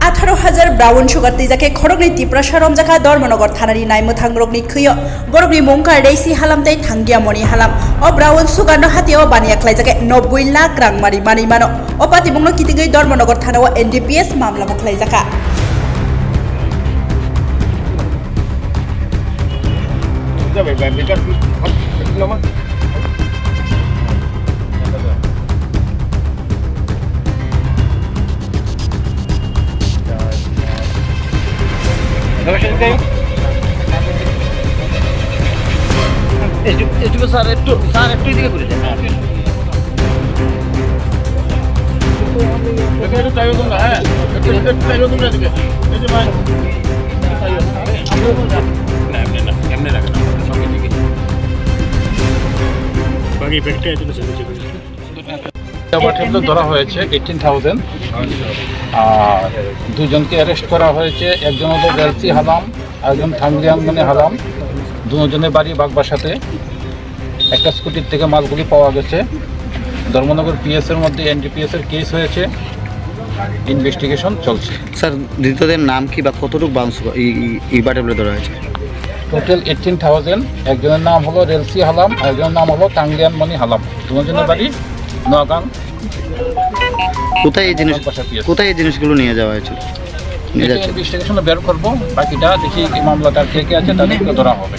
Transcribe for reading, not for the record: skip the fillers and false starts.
18,000 brown sugar तैजाके खरगनि Tiprasa रमजाखा Dharmanagar थानानि नायमोथां रगनि खैयो बरगनि मुंखा रेसि हालामतै थांगिया मनि हालाम ओ brown sugar न हातियाव बानिया खलाइजाके 90 लाख रां मारि मानि मानो ओ पातिमुंनो कितिगै धर्मनगर थानाव एनडीपीएस मामला मखलाइजाका স্যার একটু দিকে করে দেন ধরা হয়েছে 18,000 আর দুজনকে অ্যারেস্ট করা হয়েছে। একজন হলো রেলসি হালাম, একজন থাঙ্গিয়াঙ্গনে হালাম। দুজনের বাড়ি বাগবাসাতে। একটা স্কুটির থেকে মালগুলি পাওয়া গেছে। ধর্মনগর পিএস এর মধ্যে এনডিপিএস এর কেস হয়েছে, ইনভেস্টিগেশন চলছে। স্যার ধৃতদের নাম কি বা কতটুকু বাউন্স ইবাটেবলে ধরা হয়েছে? টোটাল 18,000। একজনের নাম হলো রেলসি হালাম, একজনের নাম হলো টাঙ্গিয়ান মনি হালাম। দুজনের বাড়ি নোয়াগাং। কোথায় এই জিনিসগুলো নিয়ে যাওয়া হয়েছিল? ইনভেস্টিগেশনে বের করবো, বাকিটা দেখি এই মামলাটা কে কে আছে তাদেরকে ধরা হবে।